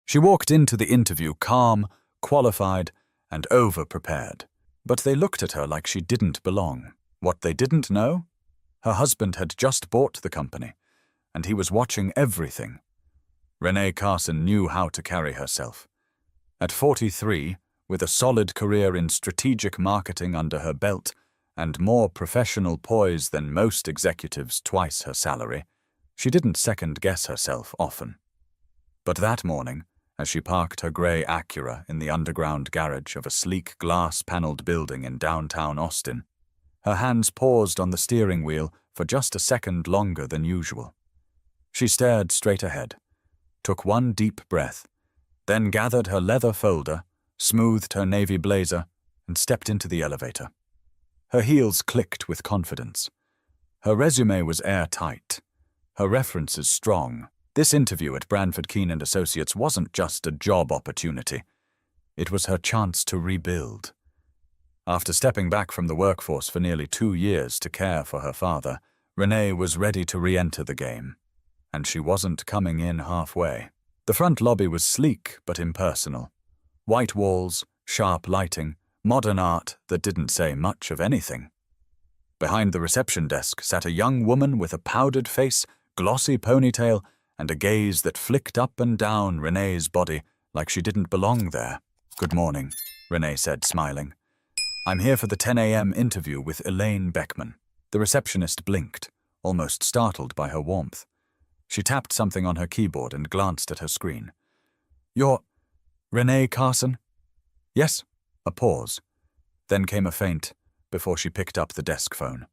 She walked into the interview calm, qualified, and over-prepared. But they looked at her like she didn't belong. What they didn't know? Her husband had just bought the company, and he was watching everything. Renee Carson knew how to carry herself. At 43, with a solid career in strategic marketing under her belt and more professional poise than most executives twice her salary, she didn't second-guess herself often. But that morning, as she parked her grey Acura in the underground garage of a sleek glass-paneled building in downtown Austin, her hands paused on the steering wheel for just a second longer than usual. She stared straight ahead, took one deep breath, then gathered her leather folder, smoothed her navy blazer, and stepped into the elevator. Her heels clicked with confidence. Her resume was airtight, her references strong. This interview at Branford Keene & Associates wasn't just a job opportunity. It was her chance to rebuild. After stepping back from the workforce for nearly 2 years to care for her father, Renee was ready to re-enter the game. And she wasn't coming in halfway. The front lobby was sleek but impersonal. White walls, sharp lighting, modern art that didn't say much of anything. Behind the reception desk sat a young woman with a powdered face, glossy ponytail, and a gaze that flicked up and down Renee's body like she didn't belong there. "Good morning," Renee said, smiling. "I'm here for the 10 a.m. interview with Elaine Beckman." The receptionist blinked, almost startled by her warmth. She tapped something on her keyboard and glanced at her screen. "You're Renee Carson?" "Yes." A pause. Then came a faint, before she picked up the desk phone.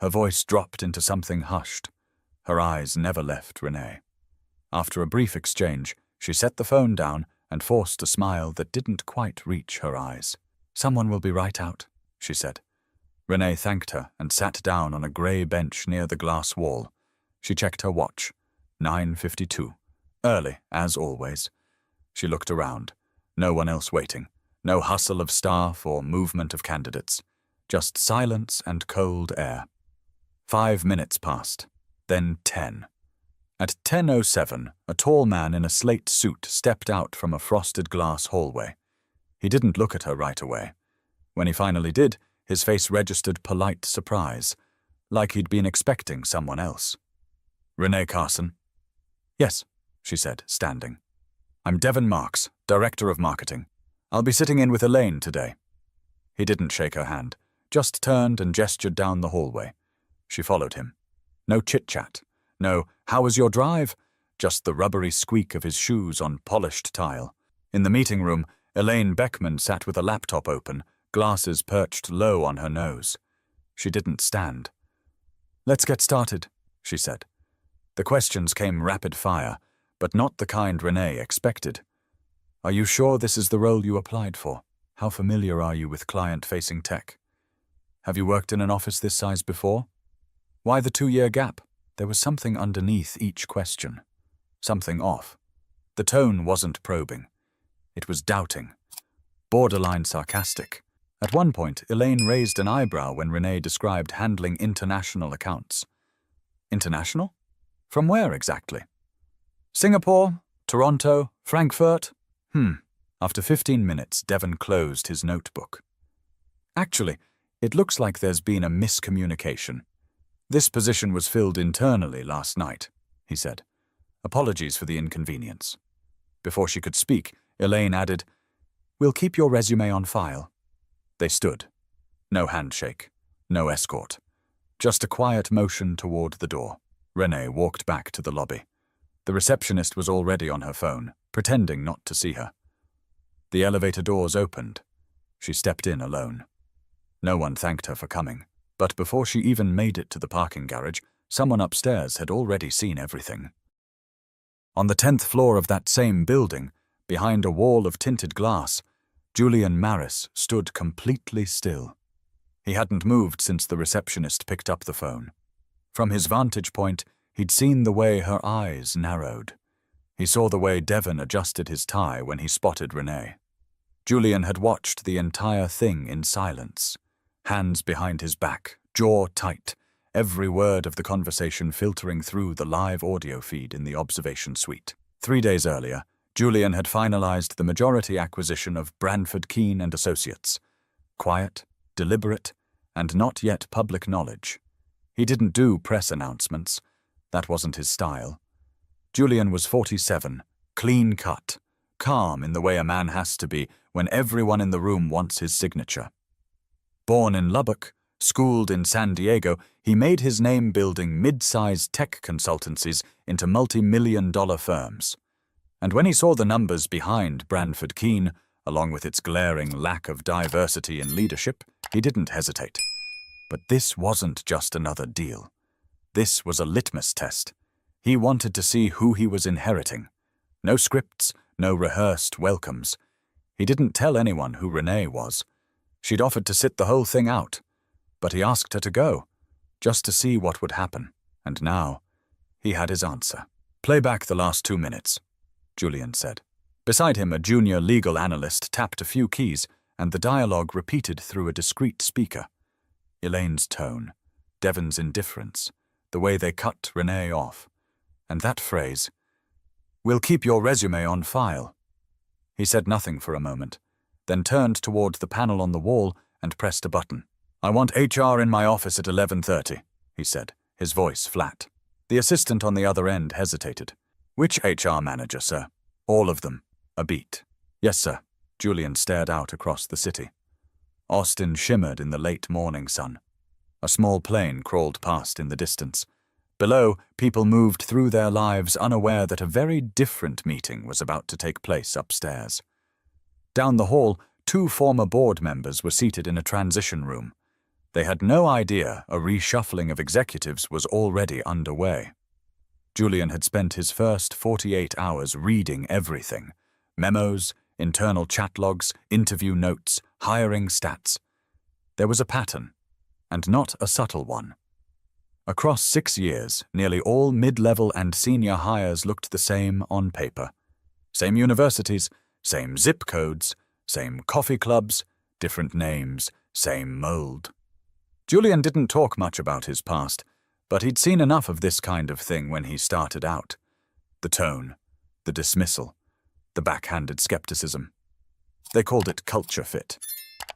Her voice dropped into something hushed. Her eyes never left Renee. After a brief exchange, she set the phone down and forced a smile that didn't quite reach her eyes. "Someone will be right out," she said. Renee thanked her and sat down on a grey bench near the glass wall. She checked her watch. 9:52. Early, as always. She looked around. No one else waiting. No hustle of staff or movement of candidates. Just silence and cold air. 5 minutes passed. Then 10. At 10:07, a tall man in a slate suit stepped out from a frosted glass hallway. He didn't look at her right away. When he finally did, his face registered polite surprise, like he'd been expecting someone else. "Renee Carson?" "Yes," she said, standing. "I'm Devin Marks, Director of Marketing. I'll be sitting in with Elaine today." He didn't shake her hand, just turned and gestured down the hallway. She followed him. No chit-chat. No, "How was your drive?" Just the rubbery squeak of his shoes on polished tile. In the meeting room, Elaine Beckman sat with a laptop open, glasses perched low on her nose. She didn't stand. "Let's get started," she said. The questions came rapid fire, but not the kind Renee expected. "Are you sure this is the role you applied for? How familiar are you with client-facing tech? Have you worked in an office this size before? Why the 2-year gap?" There was something underneath each question. Something off. The tone wasn't probing. It was doubting. Borderline sarcastic. At one point, Elaine raised an eyebrow when Renee described handling international accounts. International? From where exactly? Singapore? Toronto? Frankfurt? After 15 minutes, Devin closed his notebook. "Actually, it looks like there's been a miscommunication. This position was filled internally last night," he said. "Apologies for the inconvenience." Before she could speak, Elaine added, "We'll keep your resume on file." They stood. No handshake, no escort. Just a quiet motion toward the door. Renee walked back to the lobby. The receptionist was already on her phone, pretending not to see her. The elevator doors opened. She stepped in alone. No one thanked her for coming. But before she even made it to the parking garage, someone upstairs had already seen everything. On the 10th floor of that same building, behind a wall of tinted glass, Julian Maris stood completely still. He hadn't moved since the receptionist picked up the phone. From his vantage point, he'd seen the way her eyes narrowed. He saw the way Devin adjusted his tie when he spotted Renee. Julian had watched the entire thing in silence. Hands behind his back, jaw tight, every word of the conversation filtering through the live audio feed in the observation suite. 3 days earlier, Julian had finalized the majority acquisition of Branford Keene and Associates. Quiet, deliberate, and not yet public knowledge. He didn't do press announcements. That wasn't his style. Julian was 47, clean-cut, calm in the way a man has to be when everyone in the room wants his signature. Born in Lubbock, schooled in San Diego, he made his name building mid-sized tech consultancies into multi-million-dollar firms. And when he saw the numbers behind Branford Keene, along with its glaring lack of diversity in leadership, he didn't hesitate. But this wasn't just another deal. This was a litmus test. He wanted to see who he was inheriting. No scripts, no rehearsed welcomes. He didn't tell anyone who Renee was. She'd offered to sit the whole thing out. But he asked her to go, just to see what would happen. And now, he had his answer. "Play back the last 2 minutes," Julian said. Beside him, a junior legal analyst tapped a few keys, and the dialogue repeated through a discreet speaker. Elaine's tone, Devon's indifference, the way they cut Renee off. And that phrase, "We'll keep your resume on file." He said nothing for a moment, then turned toward the panel on the wall and pressed a button. "I want HR in my office at 11:30, he said, his voice flat. The assistant on the other end hesitated. "Which HR manager, sir?" "All of them." A beat. "Yes, sir." Julian stared out across the city. Austin shimmered in the late morning sun. A small plane crawled past in the distance. Below, people moved through their lives unaware that a very different meeting was about to take place upstairs. Down the hall, 2 former board members were seated in a transition room. They had no idea a reshuffling of executives was already underway. Julian had spent his first 48 hours reading everything. Memos, internal chat logs, interview notes, hiring stats. There was a pattern, and not a subtle one. Across 6 years, nearly all mid-level and senior hires looked the same on paper. Same universities, same zip codes, same coffee clubs, different names, same mold. Julian didn't talk much about his past, but he'd seen enough of this kind of thing when he started out. The tone, the dismissal, the backhanded skepticism. They called it culture fit.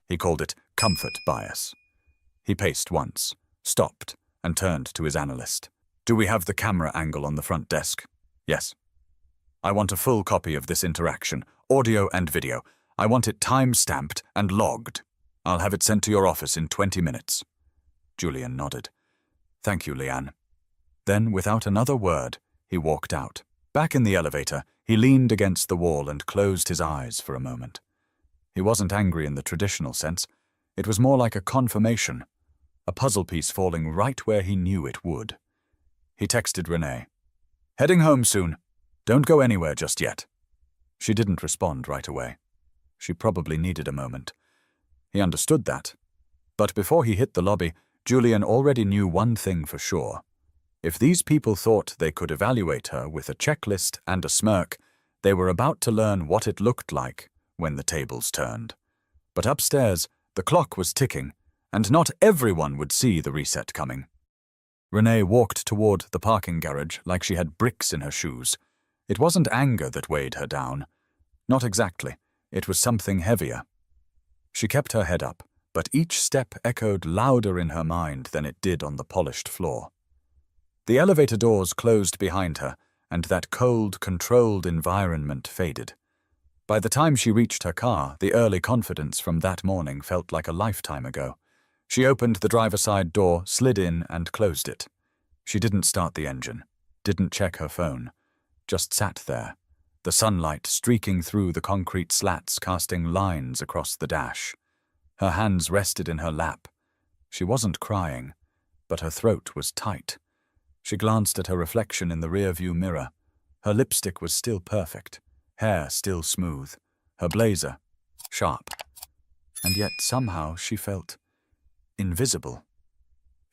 He called it comfort bias. He paced once, stopped, and turned to his analyst. "Do we have the camera angle on the front desk?" "Yes." "I want a full copy of this interaction, audio and video. I want it time-stamped and logged. I'll have it sent to your office in 20 minutes. Julian nodded. "Thank you, Leanne." Then, without another word, he walked out. Back in the elevator, he leaned against the wall and closed his eyes for a moment. He wasn't angry in the traditional sense. It was more like a confirmation, a puzzle piece falling right where he knew it would. He texted Renee, "Heading home soon. Don't go anywhere just yet." She didn't respond right away. She probably needed a moment. He understood that. But before he hit the lobby, Julian already knew one thing for sure. If these people thought they could evaluate her with a checklist and a smirk, they were about to learn what it looked like when the tables turned. But upstairs, the clock was ticking, and not everyone would see the reset coming. Renee walked toward the parking garage like she had bricks in her shoes. It wasn't anger that weighed her down. Not exactly. It was something heavier. She kept her head up, but each step echoed louder in her mind than it did on the polished floor. The elevator doors closed behind her, and that cold, controlled environment faded. By the time she reached her car, the early confidence from that morning felt like a lifetime ago. She opened the driver's side door, slid in, and closed it. She didn't start the engine, didn't check her phone, just sat there, the sunlight streaking through the concrete slats casting lines across the dash. Her hands rested in her lap. She wasn't crying, but her throat was tight. She glanced at her reflection in the rearview mirror. Her lipstick was still perfect, hair still smooth, her blazer sharp. And yet somehow she felt invisible.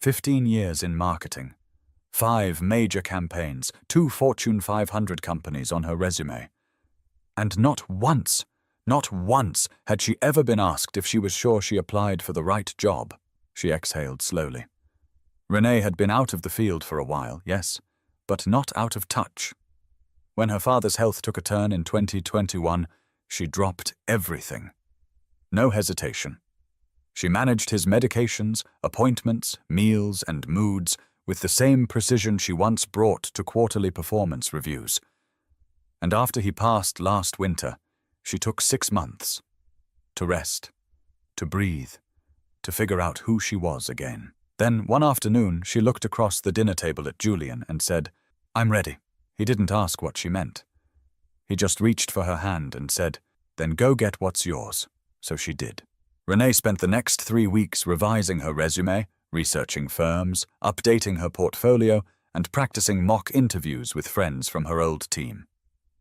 15 years in marketing, 5 major campaigns, 2 Fortune 500 companies on her resume. And not once had she ever been asked if she was sure she applied for the right job. She exhaled slowly. Renee had been out of the field for a while, yes, but not out of touch. When her father's health took a turn in 2021, she dropped everything. No hesitation. She managed his medications, appointments, meals, and moods with the same precision she once brought to quarterly performance reviews. And after he passed last winter, she took 6 months to rest, to breathe, to figure out who she was again. Then, one afternoon, she looked across the dinner table at Julian and said, "I'm ready." He didn't ask what she meant. He just reached for her hand and said, "Then go get what's yours." So she did. Renee spent the next 3 weeks revising her resume, researching firms, updating her portfolio, and practicing mock interviews with friends from her old team.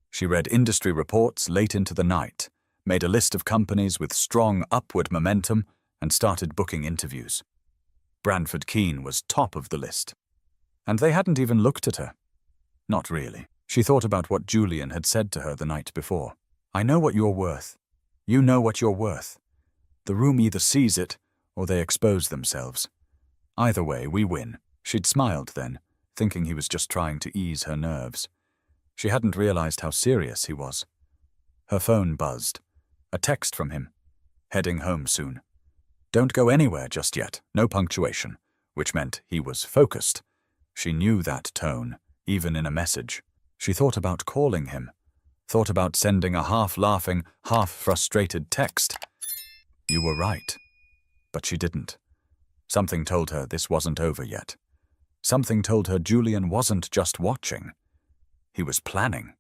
She read industry reports late into the night, made a list of companies with strong upward momentum, and started booking interviews. Branford Keene was top of the list. And they hadn't even looked at her. Not really. She thought about what Julian had said to her the night before. "I know what you're worth. You know what you're worth. The room either sees it, or they expose themselves. Either way, we win." She'd smiled then, thinking he was just trying to ease her nerves. She hadn't realized how serious he was. Her phone buzzed. A text from him. Heading home soon. Don't go anywhere just yet, no punctuation, which meant he was focused. She knew that tone, even in a message. She thought about calling him, thought about sending a half-laughing, half-frustrated text. You were right. But she didn't. Something told her this wasn't over yet. Something told her Julian wasn't just watching. He was planning.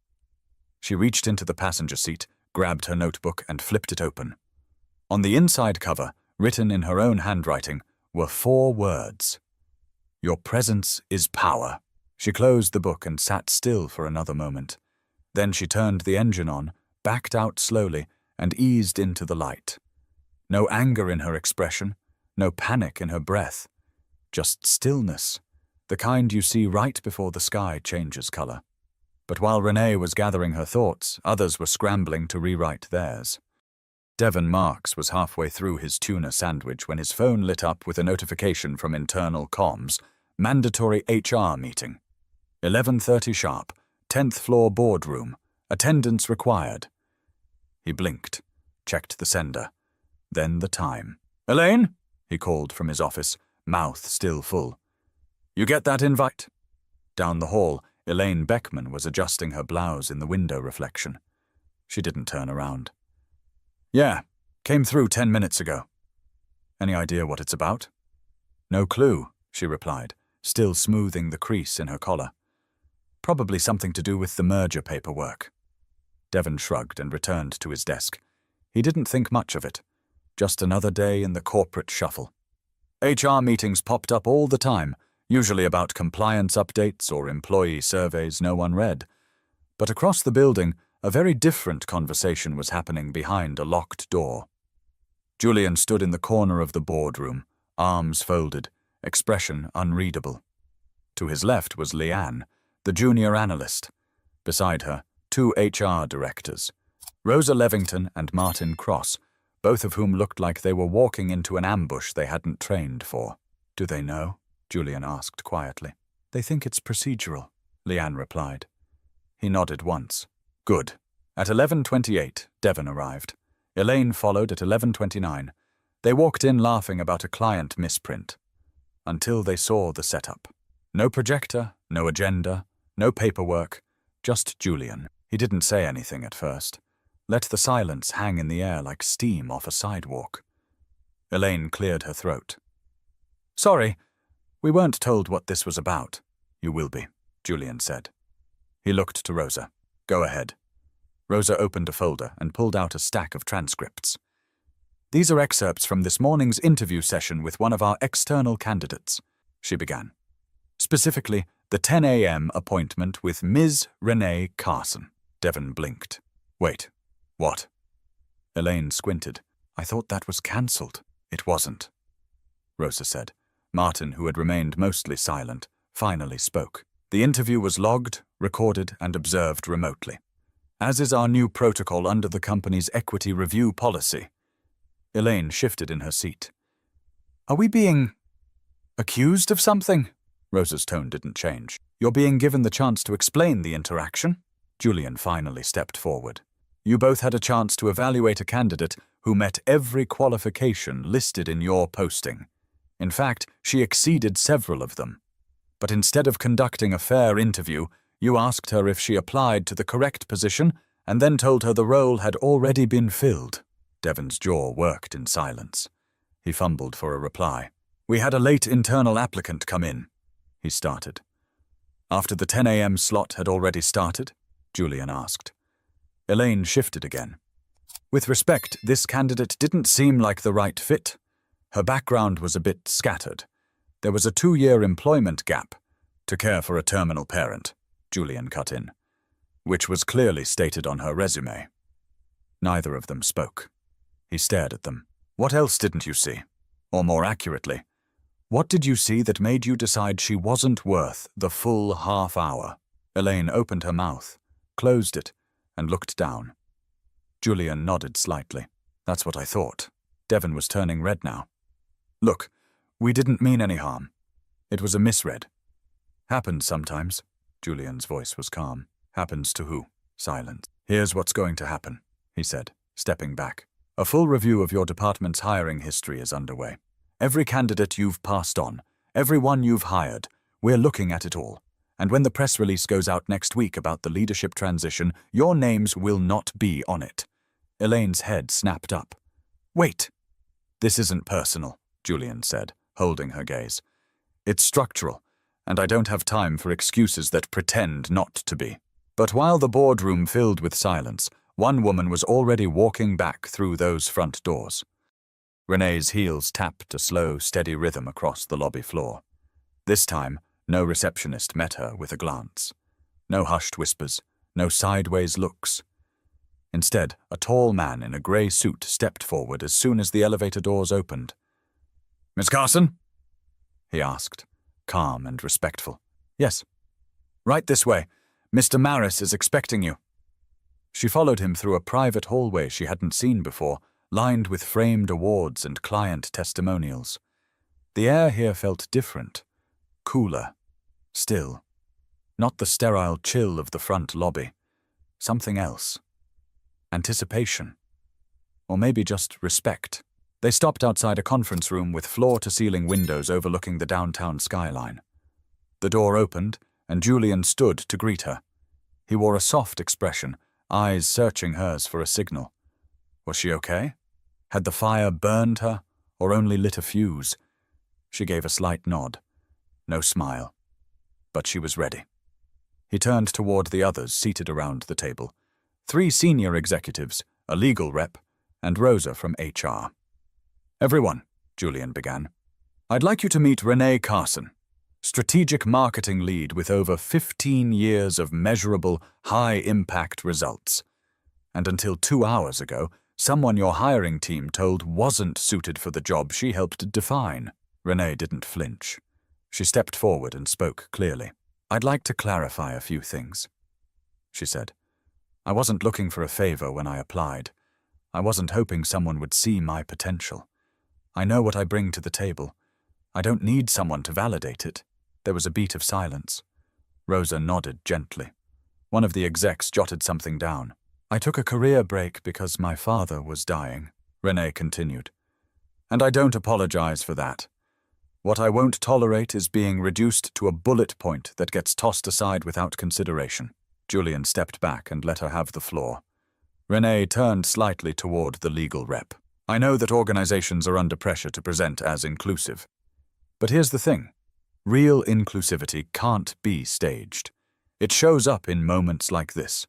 She reached into the passenger seat, grabbed her notebook, and flipped it open. On the inside cover, written in her own handwriting, were 4 words. Your presence is power. She closed the book and sat still for another moment. Then she turned the engine on, backed out slowly, and eased into the light. No anger in her expression, no panic in her breath. Just stillness, the kind you see right before the sky changes color. But while Renee was gathering her thoughts, others were scrambling to rewrite theirs. Devon Marks was halfway through his tuna sandwich when his phone lit up with a notification from internal comms. Mandatory HR meeting. 11:30 sharp, 10th floor boardroom. Attendance required. He blinked, checked the sender, then the time. "Elaine?" he called from his office, mouth still full. "You get that invite?" Down the hall, Elaine Beckman was adjusting her blouse in the window reflection. She didn't turn around. "Yeah, came through 10 minutes ago." "Any idea what it's about?" "No clue," she replied, still smoothing the crease in her collar. "Probably something to do with the merger paperwork." Devon shrugged and returned to his desk. He didn't think much of it. Just another day in the corporate shuffle. HR meetings popped up all the time, usually about compliance updates or employee surveys no one read. But across the building, a very different conversation was happening behind a locked door. Julian stood in the corner of the boardroom, arms folded, expression unreadable. To his left was Leanne, the junior analyst. Beside her, 2 HR directors, Rosa Levington and Martin Cross, both of whom looked like they were walking into an ambush they hadn't trained for. "Do they know?" Julian asked quietly. "They think it's procedural," Leanne replied. He nodded once. "Good." At 11:28, Devon arrived. Elaine followed at 11:29. They walked in laughing about a client misprint. Until they saw the setup. No projector, no agenda, no paperwork, just Julian. He didn't say anything at first. Let the silence hang in the air like steam off a sidewalk. Elaine cleared her throat. "Sorry, we weren't told what this was about." "You will be," Julian said. He looked to Rosa. "Go ahead." Rosa opened a folder and pulled out a stack of transcripts. "These are excerpts from this morning's interview session with one of our external candidates," she began. "Specifically, the 10 a.m. appointment with Ms. Renee Carson." Devon blinked. "Wait, what?" Elaine squinted. "I thought that was cancelled." "It wasn't," Rosa said. Martin, who had remained mostly silent, finally spoke. "The interview was logged, recorded, and observed remotely, as is our new protocol under the company's equity review policy." Elaine shifted in her seat. "Are we being accused of something?" Rosa's tone didn't change. "You're being given the chance to explain the interaction." Julian finally stepped forward. You both had a chance to evaluate a candidate who met every qualification listed in your posting. In fact, she exceeded several of them. But instead of conducting a fair interview, you asked her if she applied to the correct position and then told her the role had already been filled. Devon's jaw worked in silence. He fumbled for a reply. We had a late internal applicant come in, he started. After the 10 a.m. slot had already started? Julian asked. Elaine shifted again. With respect, this candidate didn't seem like the right fit. Her background was a bit scattered. There was a 2-year employment gap to care for a terminal parent, Julian cut in, which was clearly stated on her resume. Neither of them spoke. He stared at them. What else didn't you see? Or more accurately, what did you see that made you decide she wasn't worth the full half hour? Elaine opened her mouth, closed it, and looked down. Julian nodded slightly. That's what I thought. Devon was turning red now. Look, we didn't mean any harm. It was a misread. Happens sometimes. Julian's voice was calm. Happens to who? Silence. Here's what's going to happen, he said, stepping back. A full review of your department's hiring history is underway. Every candidate you've passed on, every one you've hired, we're looking at it all. And when the press release goes out next week about the leadership transition, your names will not be on it. Elaine's head snapped up. Wait. This isn't personal, Julian said, holding her gaze. It's structural, and I don't have time for excuses that pretend not to be. But while the boardroom filled with silence, one woman was already walking back through those front doors. Renee's heels tapped a slow, steady rhythm across the lobby floor. This time, no receptionist met her with a glance. No hushed whispers, no sideways looks. Instead, a tall man in a grey suit stepped forward as soon as the elevator doors opened. Miss Carson? He asked, calm and respectful. Yes. Right this way. Mr. Maris is expecting you. She followed him through a private hallway she hadn't seen before, lined with framed awards and client testimonials. The air here felt different, cooler, still. Not the sterile chill of the front lobby. Something else. Anticipation. Or maybe just respect. They stopped outside a conference room with floor-to-ceiling windows overlooking the downtown skyline. The door opened, and Julian stood to greet her. He wore a soft expression, eyes searching hers for a signal. Was she okay? Had the fire burned her, or only lit a fuse? She gave a slight nod. No smile. But she was ready. He turned toward the others seated around the table. 3 senior executives, a legal rep, and Rosa from HR. Everyone, Julian began, I'd like you to meet Renee Carson, strategic marketing lead with over 15 years of measurable, high-impact results. And until 2 hours ago, someone your hiring team told wasn't suited for the job she helped define. Renee didn't flinch. She stepped forward and spoke clearly. I'd like to clarify a few things, she said. I wasn't looking for a favor when I applied. I wasn't hoping someone would see my potential. I know what I bring to the table. I don't need someone to validate it. There was a beat of silence. Rosa nodded gently. One of the execs jotted something down. I took a career break because my father was dying, Renee continued. And I don't apologize for that. What I won't tolerate is being reduced to a bullet point that gets tossed aside without consideration. Julian stepped back and let her have the floor. Renee turned slightly toward the legal rep. I know that organizations are under pressure to present as inclusive. But here's the thing. Real inclusivity can't be staged. It shows up in moments like this,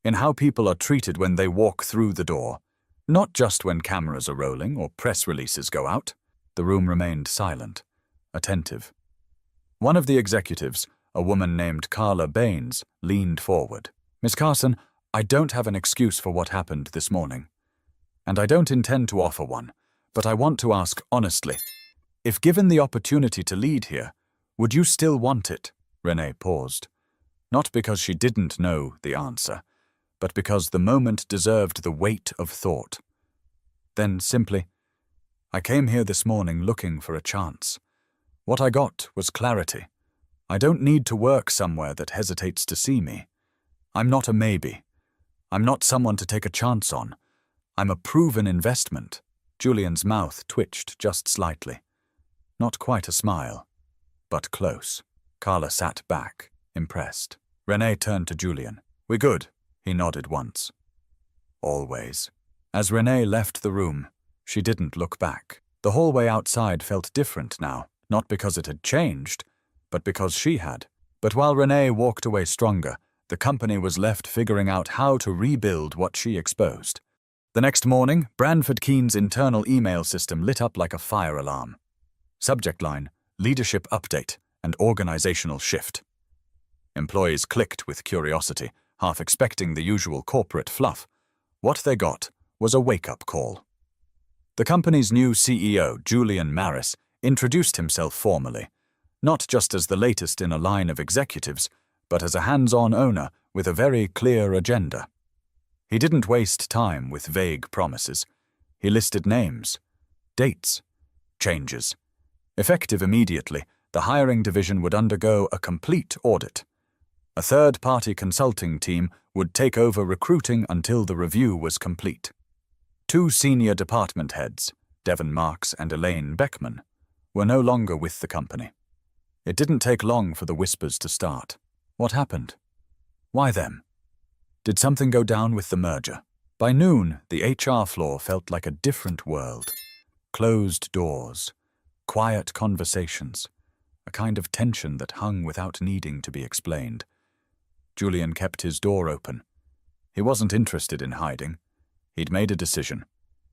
in how people are treated when they walk through the door, not just when cameras are rolling or press releases go out. The room remained silent, attentive. One of the executives, a woman named Carla Baines, leaned forward. Miss Carson, I don't have an excuse for what happened this morning. And I don't intend to offer one, but I want to ask honestly, if given the opportunity to lead here, would you still want it? Renee paused. Not because she didn't know the answer, but because the moment deserved the weight of thought. Then simply, I came here this morning looking for a chance. What I got was clarity. I don't need to work somewhere that hesitates to see me. I'm not a maybe. I'm not someone to take a chance on. I'm a proven investment. Julian's mouth twitched just slightly. Not quite a smile, but close. Carla sat back, impressed. Renee turned to Julian. "We good?" He nodded once. "Always." As Renee left the room, she didn't look back. The hallway outside felt different now, not because it had changed, but because she had. But while Renee walked away stronger, the company was left figuring out how to rebuild what she exposed. The next morning, Branford Keene's internal email system lit up like a fire alarm. Subject line, leadership update and organizational shift. Employees clicked with curiosity, half expecting the usual corporate fluff. What they got was a wake-up call. The company's new CEO, Julian Maris, introduced himself formally, not just as the latest in a line of executives, but as a hands-on owner with a very clear agenda. He didn't waste time with vague promises. He listed names, dates, changes. Effective immediately, the hiring division would undergo a complete audit. A third-party consulting team would take over recruiting until the review was complete. 2 senior department heads, Devon Marks and Elaine Beckman, were no longer with the company. It didn't take long for the whispers to start. What happened? Why them? Did something go down with the merger? By noon, the HR floor felt like a different world. Closed doors, quiet conversations, a kind of tension that hung without needing to be explained. Julian kept his door open. He wasn't interested in hiding. He'd made a decision,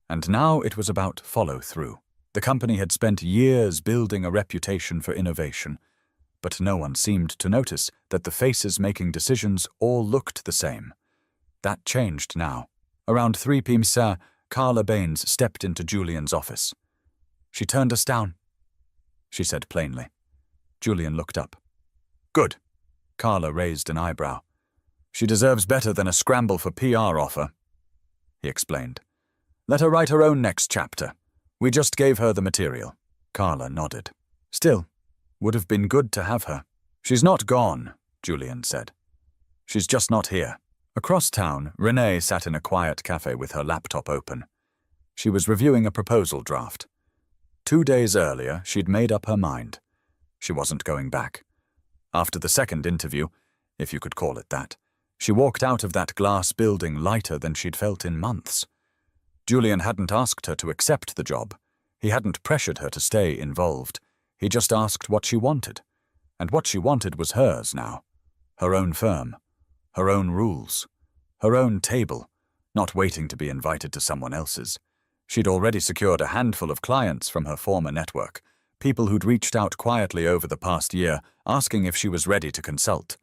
and now it was about follow-through. The company had spent years building a reputation for innovation, but no one seemed to notice that the faces making decisions all looked the same. That changed now. Around 3 p.m. Carla Baines stepped into Julian's office. "She turned us down," she said plainly. Julian looked up. "Good." Carla raised an eyebrow. "She deserves better than a scramble for PR offer," he explained. "Let her write her own next chapter. We just gave her the material." Carla nodded. "Still, would have been good to have her." "She's not gone," Julian said. "She's just not here." Across town, Renee sat in a quiet cafe with her laptop open. She was reviewing a proposal draft. 2 days earlier, she'd made up her mind. She wasn't going back. After the second interview, if you could call it that, she walked out of that glass building lighter than she'd felt in months. Julian hadn't asked her to accept the job. He hadn't pressured her to stay involved. He just asked what she wanted. And what she wanted was hers now. Her own firm. Her own rules. Her own table. Not waiting to be invited to someone else's. She'd already secured a handful of clients from her former network. People who'd reached out quietly over the past year, asking if she was ready to consult.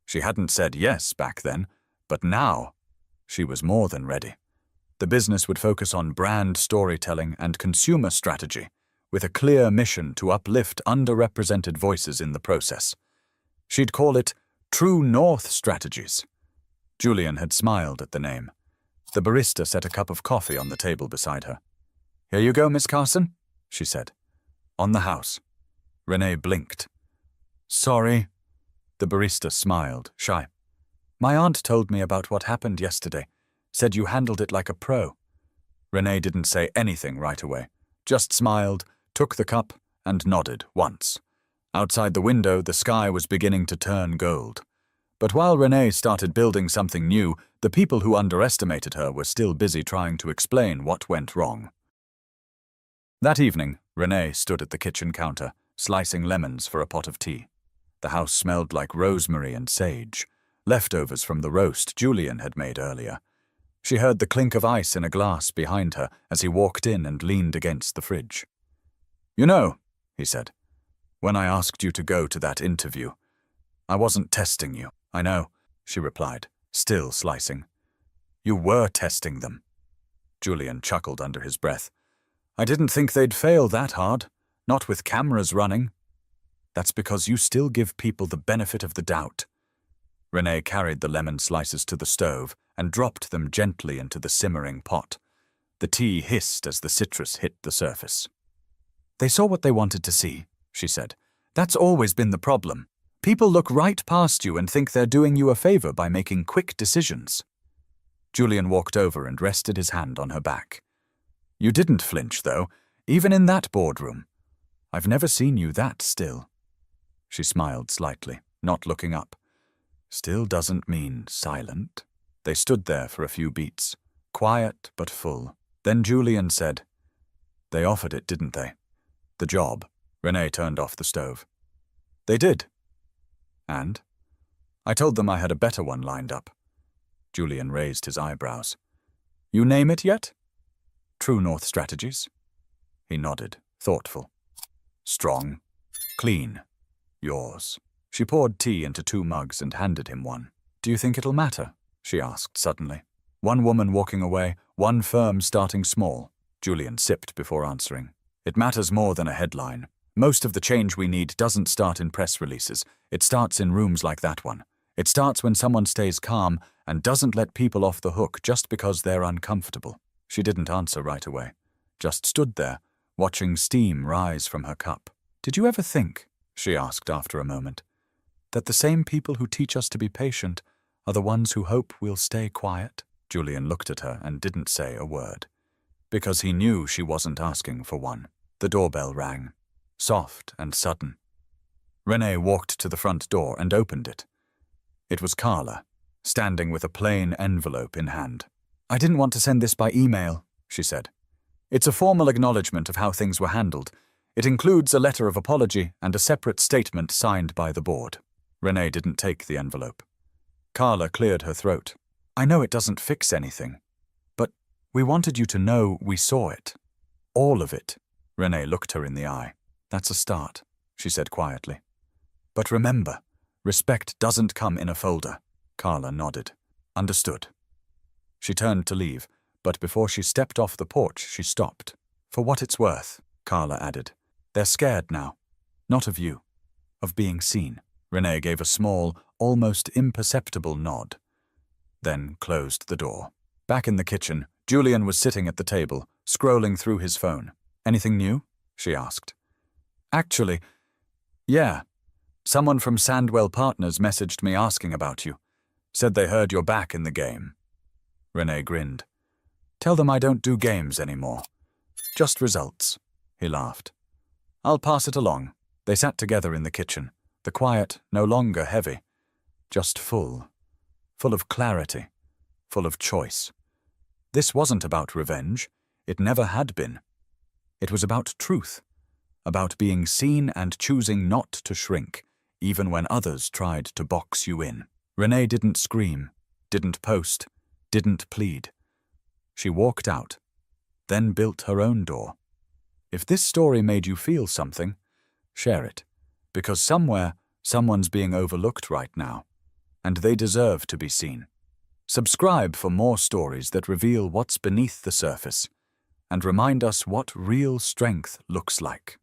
She hadn't said yes back then, but now she was more than ready. The business would focus on brand storytelling and consumer strategy, with a clear mission to uplift underrepresented voices in the process. She'd call it True North Strategies. Julian had smiled at the name. The barista set a cup of coffee on the table beside her. "Here you go, Miss Carson," she said. "On the house." Renee blinked. "Sorry." The barista smiled, shy. "My aunt told me about what happened yesterday. Said you handled it like a pro." Renee didn't say anything right away, just smiled, took the cup, and nodded once. Outside the window, the sky was beginning to turn gold. But while Renee started building something new, the people who underestimated her were still busy trying to explain what went wrong. That evening, Renee stood at the kitchen counter, slicing lemons for a pot of tea. The house smelled like rosemary and sage, leftovers from the roast Julian had made earlier. She heard the clink of ice in a glass behind her as he walked in and leaned against the fridge. "You know," he said, "when I asked you to go to that interview, I wasn't testing you." "I know," she replied, still slicing. "You were testing them." Julian chuckled under his breath. "I didn't think they'd fail that hard, not with cameras running." "That's because you still give people the benefit of the doubt." Renee carried the lemon slices to the stove and dropped them gently into the simmering pot. The tea hissed as the citrus hit the surface. "They saw what they wanted to see," she said. "That's always been the problem. People look right past you and think they're doing you a favor by making quick decisions. Julian walked over and rested his hand on her back. You didn't flinch, though, even in that boardroom. I've never seen you that still. She smiled slightly, not looking up. Still doesn't mean silent. They stood there for a few beats, quiet but full. Then Julian said, They offered it, didn't they? The job. Renee turned off the stove. They did. And? I told them I had a better one lined up. Julian raised his eyebrows. You name it yet? True North Strategies? He nodded, thoughtful. Strong. Clean. Yours. She poured tea into 2 mugs and handed him one. Do you think it'll matter? She asked suddenly. One woman walking away, one firm starting small. Julian sipped before answering. It matters more than a headline. Most of the change we need doesn't start in press releases. It starts in rooms like that one. It starts when someone stays calm and doesn't let people off the hook just because they're uncomfortable. She didn't answer right away, just stood there, watching steam rise from her cup. Did you ever think, she asked after a moment, that the same people who teach us to be patient are the ones who hope we'll stay quiet? Julian looked at her and didn't say a word, because he knew she wasn't asking for one. The doorbell rang, soft and sudden. Renee walked to the front door and opened it. It was Carla, standing with a plain envelope in hand. I didn't want to send this by email, she said. It's a formal acknowledgement of how things were handled. It includes a letter of apology and a separate statement signed by the board. Renee didn't take the envelope. Carla cleared her throat. I know it doesn't fix anything, but we wanted you to know we saw it. All of it. Renee looked her in the eye. That's a start, she said quietly. But remember, respect doesn't come in a folder. Carla nodded. Understood. She turned to leave, but before she stepped off the porch, she stopped. For what it's worth, Carla added. They're scared now. Not of you. Of being seen. Renee gave a small, almost imperceptible nod, then closed the door. Back in the kitchen, Julian was sitting at the table, scrolling through his phone. Anything new? She asked. Actually, yeah. Someone from Sandwell Partners messaged me asking about you. Said they heard you're back in the game. Renee grinned. Tell them I don't do games anymore. Just results. He laughed. I'll pass it along. They sat together in the kitchen, the quiet no longer heavy, just full of clarity, full of choice. This wasn't about revenge. It never had been. It was about truth, about being seen and choosing not to shrink, even when others tried to box you in. Renee didn't scream, didn't post, didn't plead. She walked out, then built her own door. If this story made you feel something, share it, because somewhere, someone's being overlooked right now, and they deserve to be seen. Subscribe for more stories that reveal what's beneath the surface and remind us what real strength looks like.